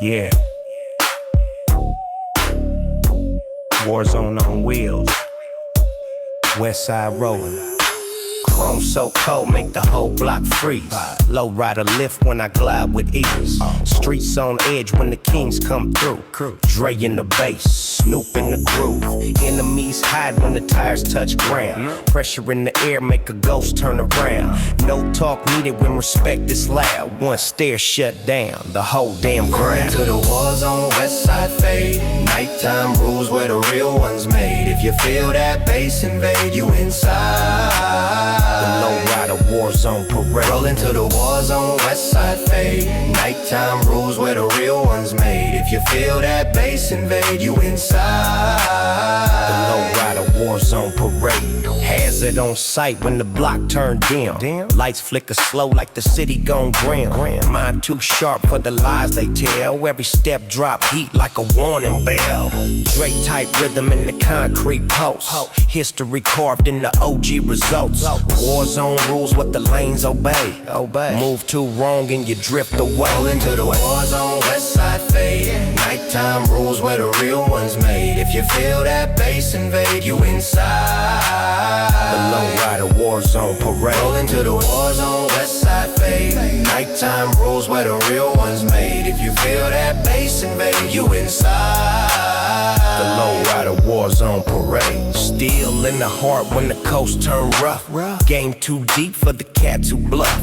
Yeah. Warzone on wheels. West side rolling. Chrome so cold, make the whole block freeze. Low rider lift when I glide with ease. Streets on edge when the kings come through. Dree in the bass, Snoop in the groove. Enemies hide when the tires touch ground. Pressure in the air make a ghost turn around. No talk needed when respect is loud. One stare shut down the whole damn ground. To the wars on West Side fade. Nighttime rules where the real ones made. If you feel that bass invade, you inside. The low rider war zone parade. Rolling to the war zone, West Side fade. Nighttime rules where the real ones made. If you feel that bass invade, you inside. The low rider war zone parade. Hazard on sight when the block turn dim. Lights flicker slow like the city gone grim. Mind too sharp for the lies they tell. Every step drop heat like a warning bell. Drake type rhythm in the concrete post. History carved in the OG results. War zone rules what the lanes obey. Move too wrong and you drift away. Rolling to the war zone, West Side fade. Nighttime rules where the real ones made. If you feel that bass invade, you inside. The low rider war zone parade. Rolling to the war zone, West Side fade. Nighttime rules where the real ones made. If you feel that bass invade, you inside. The low rider war zone parade. Steel in the heart when the coast turn rough. Game too deep for the cats who bluff.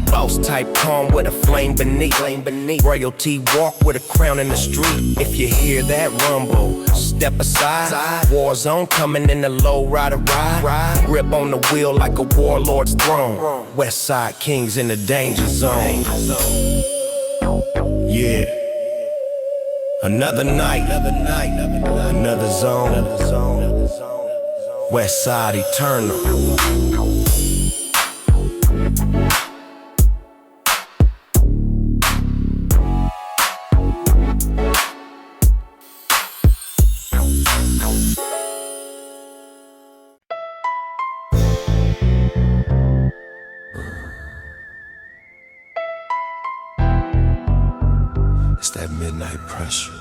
Boss type calm with a flame beneath. Royalty walk with a crown in the street. If you hear that rumble, step aside. War zone coming in the low rider ride. Grip on the wheel like a warlord's throne. West side kings in the danger zone. Yeah. Another night, another zone. West side eternal. It's that midnight pressure.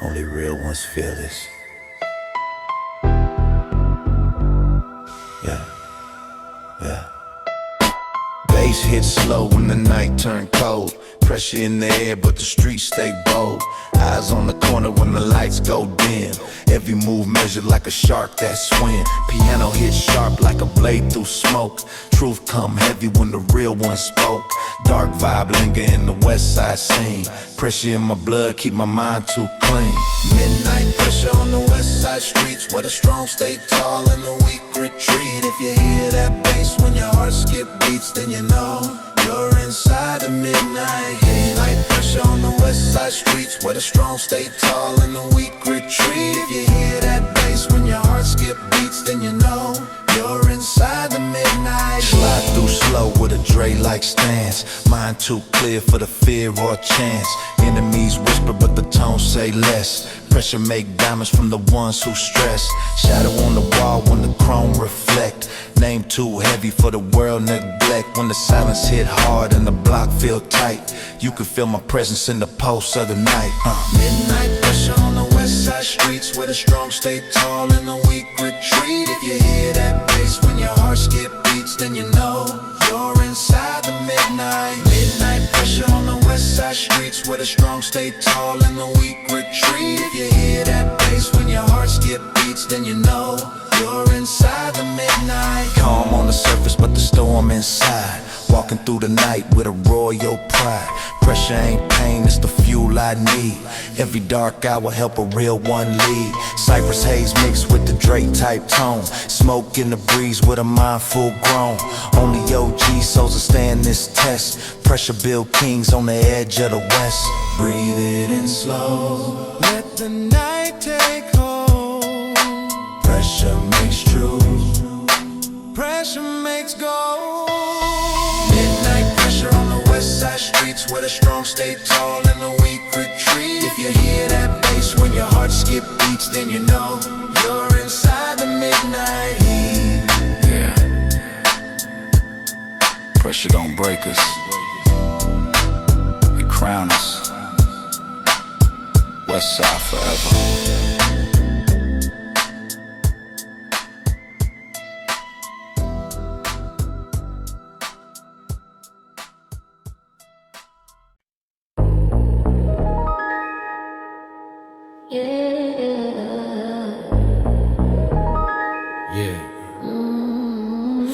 Only real ones feel this. Yeah. Bass hits slow when the night turn cold. Pressure in the air, but the streets stay bold. Eyes on the corner when the lights go dim. Every move measured like a shark that swim. Piano hits sharp like a blade through smoke. Truth come heavy when the real one spoke. Dark vibe linger in the west side scene. Pressure in my blood, keep my mind too clean. Midnight pressure on the west side streets, where the strong stay tall and the weak retreat. If you hear that bass when your heart skip beats, then you know you're inside the midnight heat. Midnight pressure on the west side streets, where the strong stay tall and the weak retreat. If you hear that bass when your heart skip beats, then you know you're inside the midnight. Slide through slow with a Dree-like stance. Mind too clear for the fear or chance. Enemies whisper but the tones say less. Pressure make diamonds from the ones who stress. Shadow on the wall when the chrome reflect. Name too heavy for the world neglect. When the silence hit hard and the block feel tight, you can feel my presence in the pulse of the night. Midnight pressure on the west side streets, where the strong stay tall and the weak retreat. If you hear that bass when your heart skip beats, then you know you're inside the midnight. Midnight pressure on the west side streets, where the strong stay tall and the weak retreat. If you hear that bass when your heart skip beats, then you know you're inside the midnight. Calm on the surface but the storm inside. Walking through the night with a royal pride. Pressure ain't pain, it's the fuel I need. Every dark hour help a real one lead. Cypress haze mixed with the Drake type tone. Smoke in the breeze with a mind full grown. Only OG souls will stand this test. Pressure build kings on the edge of the west. Breathe it in slow, let the night take hold. Pressure makes true, pressure makes gold. Midnight pressure on the west side streets, where the strong stay tall and the weak retreat. If you hear that bass when your heart skip beats, then you know you're inside the midnight heat. Yeah. Pressure don't break us, it crown us. West side forever.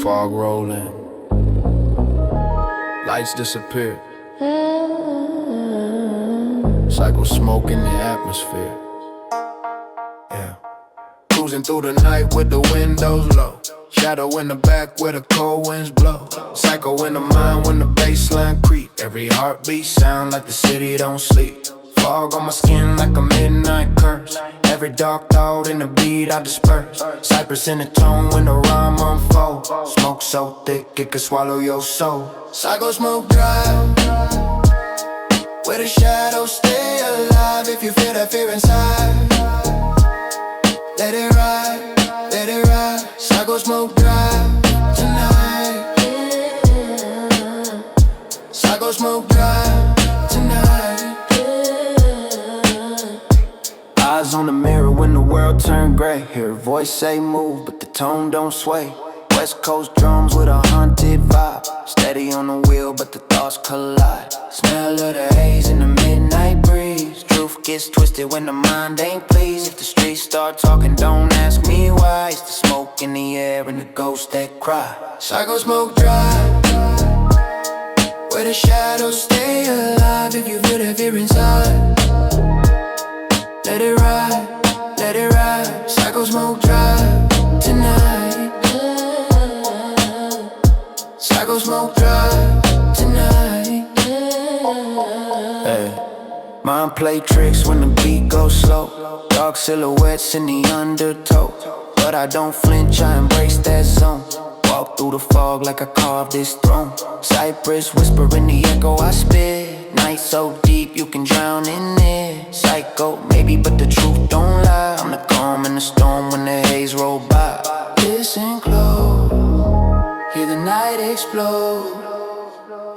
Fog rolling, lights disappear. Cycle smoke in the atmosphere. Yeah. Cruising through the night with the windows low. Shadow in the back where the cold winds blow. Psycho in the mind when the bassline creep. Every heartbeat sound like the city don't sleep. Fog on my skin like a midnight curse. Every dark thought in the beat I disperse. Cypress in the tone when the rhyme unfolds. Smoke so thick it could swallow your soul. Psycho smoke drive, where the shadows stay alive. If you feel that fear inside, let it ride, let it ride. Psycho smoke drive tonight. Psycho smoke drive tonight. Eyes on the mirror when the world turn gray. Hear a voice say move, but the tone don't sway. West Coast drums with a haunted vibe. Steady on the wheel, but the thoughts collide. Smell of the haze in the midnight breeze. Truth gets twisted when the mind ain't pleased. If the streets start talking, don't ask me why. It's the smoke in the air and the ghosts that cry. Psycho smoke drive, where the shadows stay alive. If you feel that fear inside, let it ride, let it ride. Psycho smoke drive tonight. Psycho smoke drive tonight. Hey. Mind play tricks when the beat goes slow. Dark silhouettes in the undertow, but I don't flinch, I embrace that zone. Walk through the fog like I carved this throne. Cypress whisper in the echo I spit. Night so deep you can drown in it. Psycho maybe, but the truth don't lie. I'm the calm in the storm when the haze roll by. Listen close, hear the night explode.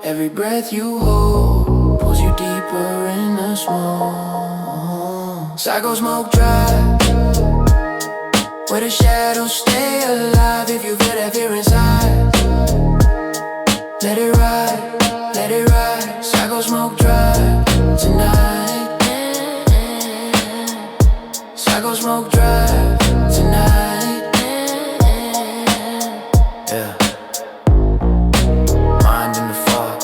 Every breath you hold pulls you deeper in the smoke. Psycho smoke drive, where the shadows stay alive. If you feel that fear inside, let it ride, let it ride. Psycho smoke drive tonight. Psycho smoke drive tonight. Yeah. Mind in the fog,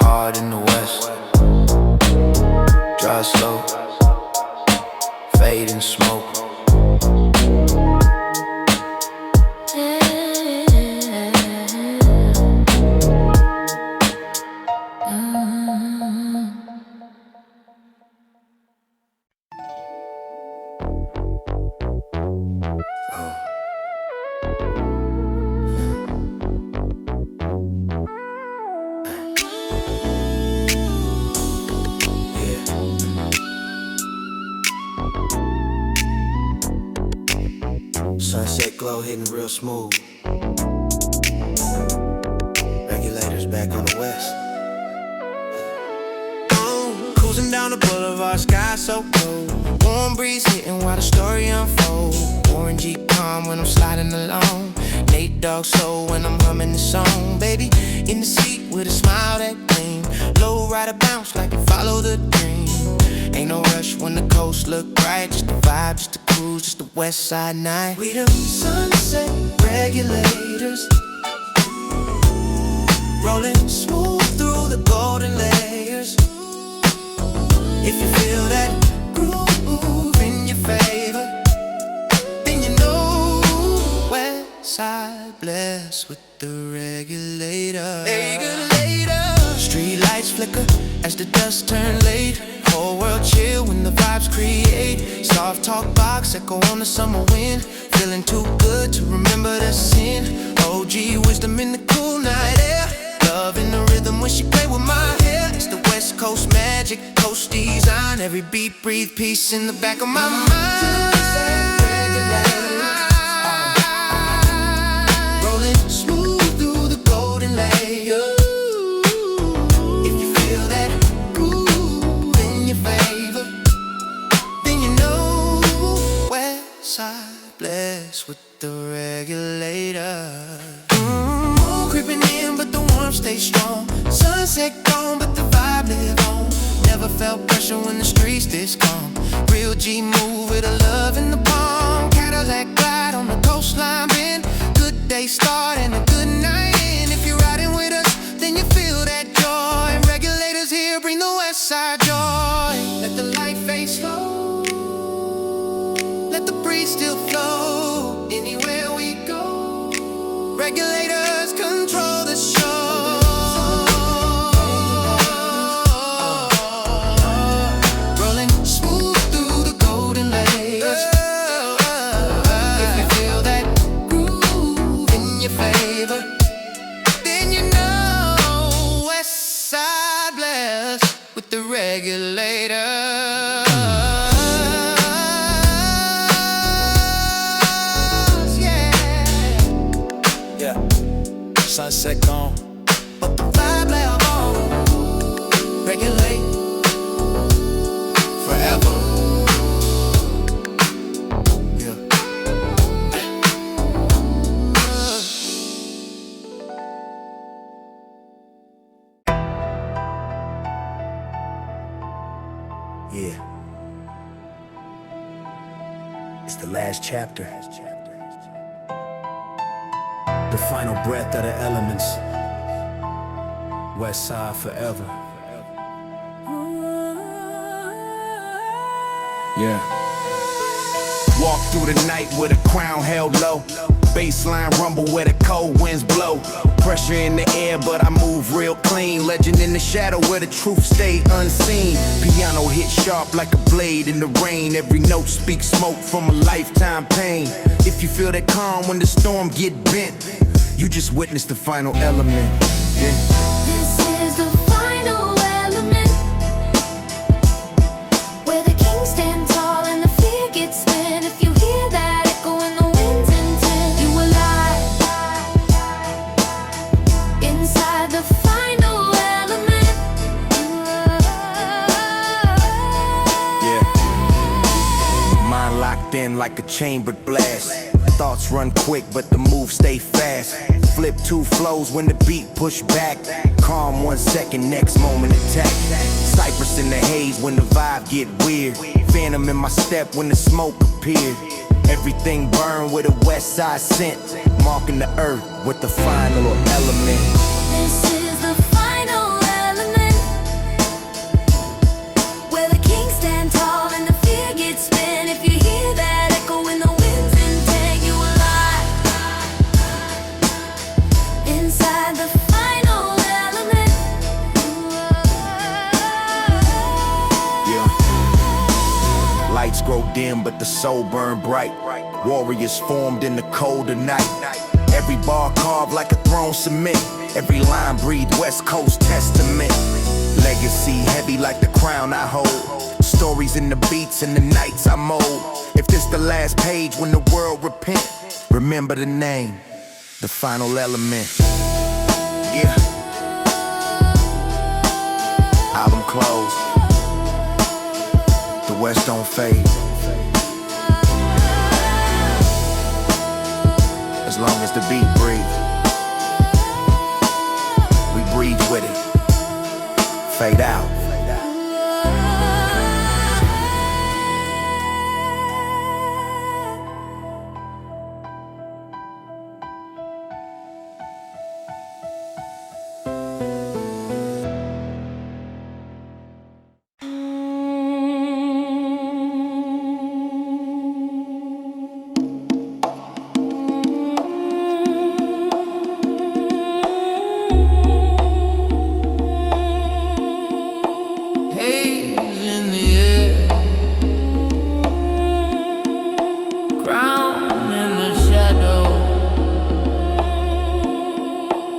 heart in the west. Drive slow, fade in smoke. Sunset glow hitting real smooth. Regulators back on the west. Cruising down the boulevard, sky so cold. Warm breeze hitting while the story unfolds. Warren G calm when I'm sliding along. Nate Dogg soul when I'm humming the song. Baby in the seat with a smile that gleam. Low rider bounce like you follow the dream. Ain't no rush when the coast look bright. Just the vibe, just the cruise, just the west side night. We them sunset regulators, rolling smooth through the golden layers. If you feel that groove in your favor, then you know west side blessed with the regulator. Street lights flicker as the dust turn late. Whole world chill when the vibes create. Soft talk box echo on the summer wind. Feeling too good to remember the sin. OG wisdom in the cool night air. Love in the rhythm when she play with my hair. It's the West Coast magic, coast design. Every beat breathe peace in the back of my mind. Rolling smooth through the golden regulator. Moon creeping in, but the warmth stays strong. Sunset gone, but the vibe live on. Never felt pressure when the streets this calm. Real G move with a love in the palm. Cadillac glide on the coastline bend. Good day start and a good night end. If you're riding with us, then you feel that joy. Regulators here bring the west side joy. Let the light fade slow, let the breeze still flow. Anywhere we go, regulators control the show. Rolling smooth through the golden layers. If you feel that groove in your favor, then you know west side blessed with the regulator. Sunset gone, but the vibe live on. Regulate forever. Yeah. Yeah. It's the last chapter. The final breath of the elements. West side forever. yeah. Walk through the night with a crown held low. Baseline rumble where the cold winds blow. Pressure in the air, but I move real clean. Legend in the shadow where the truth stay unseen. Piano hit sharp like a blade in the rain. Every note speaks smoke from a lifetime pain. If you feel that calm when the storm get bent, you just witnessed the final element. Yeah. This is the final element, where the king stand tall and the fear gets spent. If you hear that echo in the wind's intent, you alive inside the final element. Yeah. Mind locked in like a chambered blast. Thoughts run quick, but the moves stay fast. Flip two flows when the beat push back. Calm 1 second, next moment attack. Cypress in the haze when the vibe get weird. Phantom in my step when the smoke appeared. Everything burned with a west side scent. Marking the earth with the final element. This is the final element, where the king stand tall and the fear gets spent. If you hear that echo in the wind's intent, you alive inside the final element. Yeah. Lights grow dim, but the soul burn bright. Warriors formed in the cold of night. Every bar carved like a throne cement. Every line breathed West Coast testament. Legacy heavy like the crown I hold. Stories in the beats and the nights I mold. If this the last page when the world repent, remember the name, the final element. Yeah. Album closed. The West don't fade. As long as the beat breathes, we breathe with it. Fade out.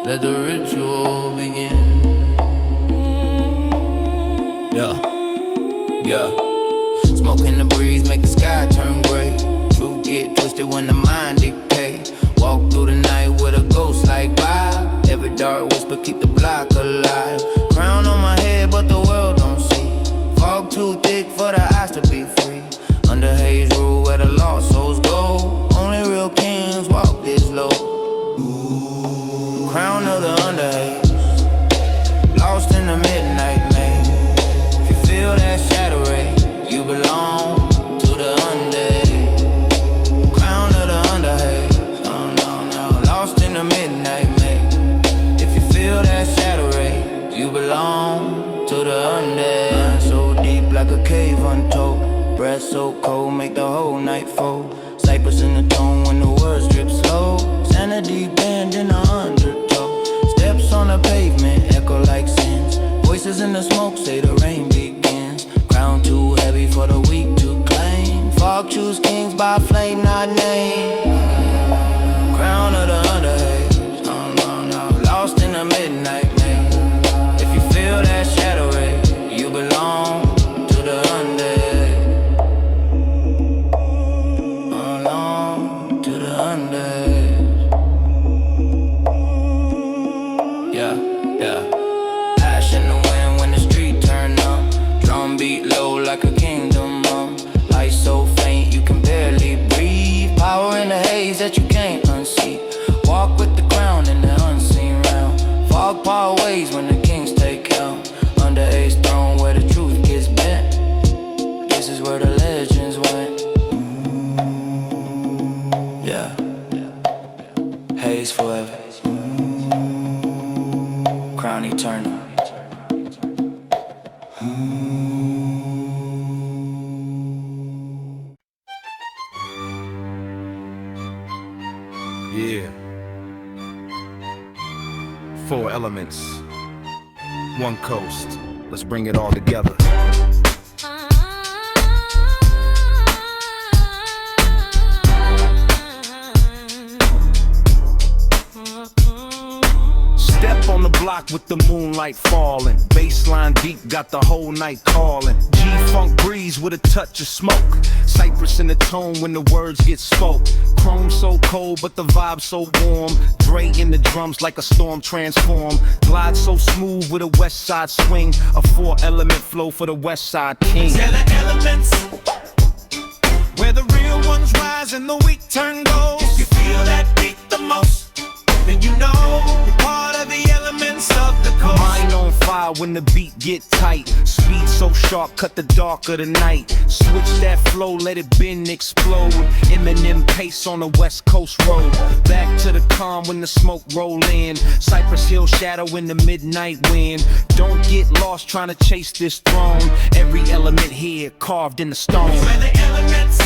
Let the ritual begin. Yeah. Smoke in the breeze, make the sky turn gray. Truth get twisted when the mind dictate. Walk through the night with a ghost like vibe. Every dark whisper keep the block alive. Crown on my head, but the world don't see. Fog too thick for the eyes to be free. Under haze rule where the lost souls go. Only real kings walk this Breath so cold, make the whole night fold. Cypress in the tone when the words drip slow. Sanity band in a undertow. Steps on the pavement, echo like sins. Voices in the smoke say the rain begins. Crown too heavy for the weak to claim. Fog choose kings by flame, not name. Crown of the underage. Lost in the midnight maze. If you feel that shadow ray, you belong to the undead. Belong to the undead. Yeah, yeah. Ash in the wind when the street turn up. Drum beat low like a kingdom. Light so faint you can barely breathe. Power in the haze that you can't unsee. Walk with the crown in the unseen realm. Fog part ways when the kings take helm. Under A's throne where the truth gets bent. This is where the legends went. Yeah. Haze forever. Crown eternal. Yeah. 4 elements, 1 coast. Let's bring it all together. Step on the block with the moonlight falling. Baseline deep, got the whole night calling. G-funk breeze with a touch of smoke. Cypress in the tone when the words get spoke. Chrome so cold, but the vibe so warm. Dree in the drums like a storm transform. Glide so smooth with a west side swing. A 4-element flow for the west side king. Tell the elements where the real ones rise and the weak turn gold. If you feel that beat the most, then you know you're part of the elements of the coast. Mind on fire when the beat get tight. Speed so sharp, cut the dark of the night. Switch that flow, let it bend, explode. Eminem pace on the west coast road. Back to the calm when the smoke roll in. Cypress Hill shadow in the midnight wind. Don't get lost trying to chase this throne. Every element here carved in the stone. Where the elements,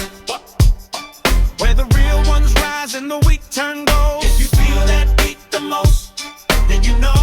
where the real ones rise and the weak turn gold. If you feel that beat the most, then you know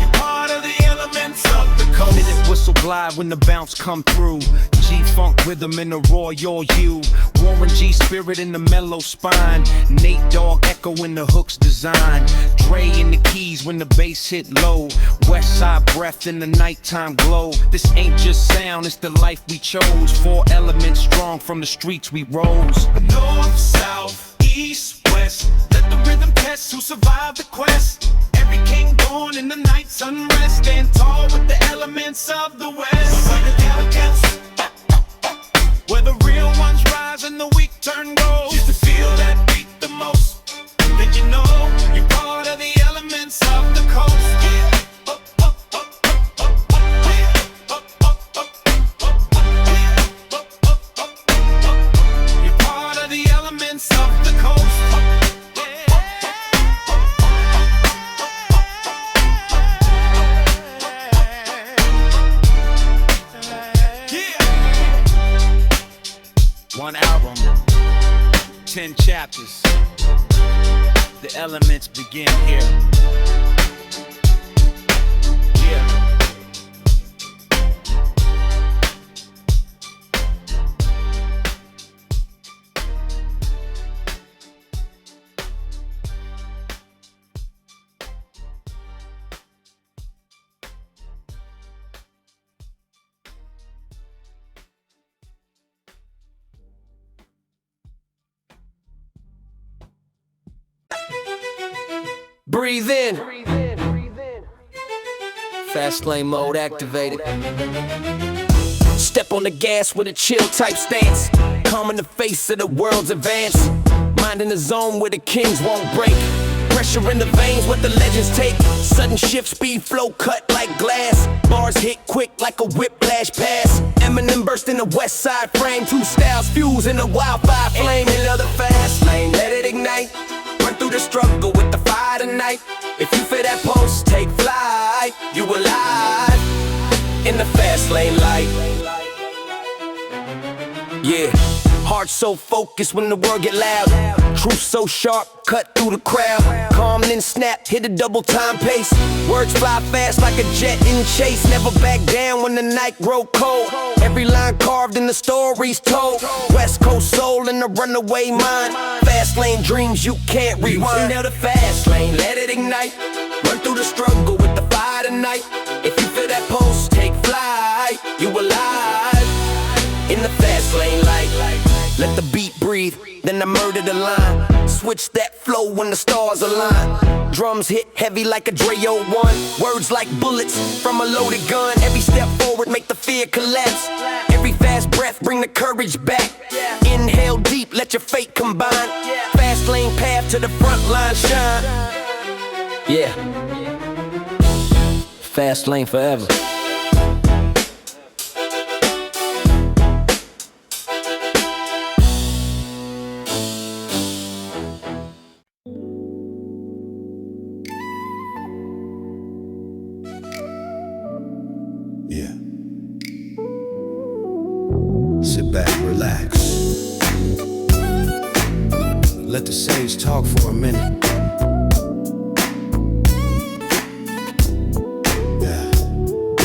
you're part of the elements of the coast. Minute whistle glide when the bounce come through. G-funk rhythm in the royal hue. Warren G spirit in the mellow spine. Nate Dogg echo in the hooks design. Dree in the keys when the bass hit low. West side breath in the nighttime glow. This ain't just sound, it's the life we chose. 4 elements strong from the streets we rose. North, south, east, west. Let the rhythm test who survived the quest. Every king born in the night's unrest. Stand tall with the elements of the west. So where the elegance, where the real ones rise and the weak turn gold. Just to feel that beat the most, then you know you're part of the elements of the coast. You're part of the elements of the coast. One album, 10 chapters. The elements begin here. Yeah. Breathe in. Fast lane mode activated. Step on the gas with a chill type stance. Calm in the face of the world's advance. Mind in the zone where the kings won't break. Pressure in the veins, what the legends take. Sudden shift, speed, flow, cut like glass. Bars hit quick like a whiplash pass. Eminem burst in the west side frame. 2 styles fuse in a wildfire flame. Another fast lane, let it ignite. Run through the struggle with the fire tonight. If you feel that pulse, take flight. You alive in the fast lane light. Yeah, heart so focused when the word get loud. Truth so sharp, cut through the crowd. Calm then snap, hit a double time pace. Words fly fast like a jet in chase. Never back down when the night grow cold. Every line carved in the stories told. West Coast soul in the runaway mind. Fast lane dreams you can't rewind. Now the fast lane, let it ignite. Run through the struggle with the fire tonight. If you feel that pulse, take flight. You alive in the fast lane light. Let the beat breathe, then I murder the line. Switch that flow when the stars align. Drums hit heavy like a Dre 01. Words like bullets from a loaded gun. Every step forward make the fear collapse. Every fast breath bring the courage back. Inhale deep, let your fate combine. Fast lane path to the front line shine. Yeah, fast lane forever. Yeah. Sit back, relax. Let the sage talk for a minute. Yeah.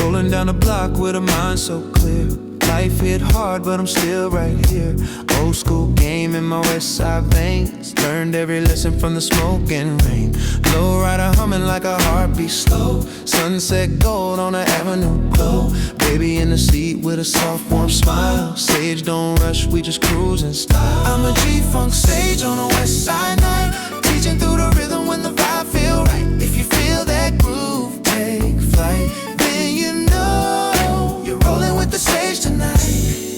Rolling down the block with a mind so clear. Life hit hard, but I'm still right here. Old school game in my west side veins. Learned every lesson from the smoke and rain. Low rider humming like a heartbeat slow. Sunset gold on the avenue glow. Baby in the seat with a soft warm smile. Sage don't rush, we just cruise in style. I'm a G-funk sage on the west side night. Teaching through the rhythm when the vibe feel right. If you feel that groove, take flight. Then you know you're rolling with the sage tonight.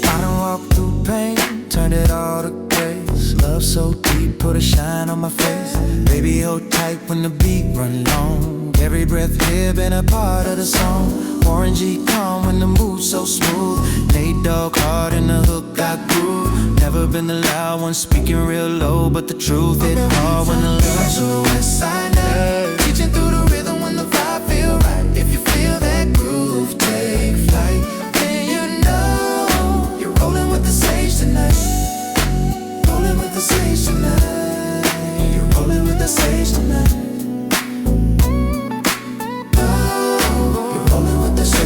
I done walked through pain, turned it all to grace. Love so deep, put a shine on my face. Baby, hold tight when the beat run long. Every breath here been a part of the song. Warren G calm when the mood's so smooth. Nate Dogg hard and the hook got groove. Never been the loud one speaking real low, but the truth hit hard when the lyrics to the west side now. Teaching through the rhythm when the vibe feel right. If you feel that groove, take flight. Then you know you're rolling with the sage tonight. Rolling with the sage tonight. You're rolling with the sage tonight.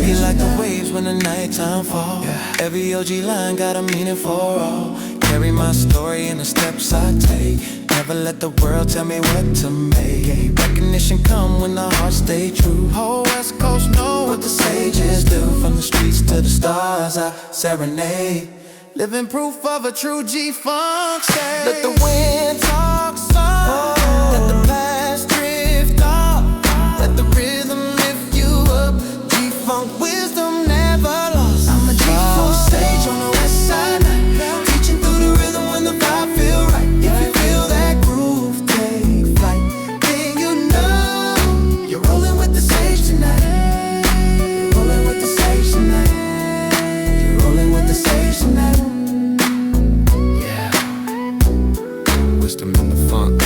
You like the waves when the nighttime falls. Every OG line got a meaning for all. Carry my story in the steps I take. Never let the world tell me what to make. Recognition come when the heart stay true. Whole West Coast know what the sages do. From the streets to the stars I serenade. Living proof of a true G-funk sage. Let the wind talk soft. Let the past drift off. Let the rhythm lift you up. G-funk wisdom never lost. I'm a G-funk sage on the west side. Teaching through the rhythm when the vibe feel right. If you feel that groove, take flight. Then you know you're rolling with the sage tonight. You're rolling with the sage tonight. You're rolling with the sage tonight. Yeah. Wisdom in the funk.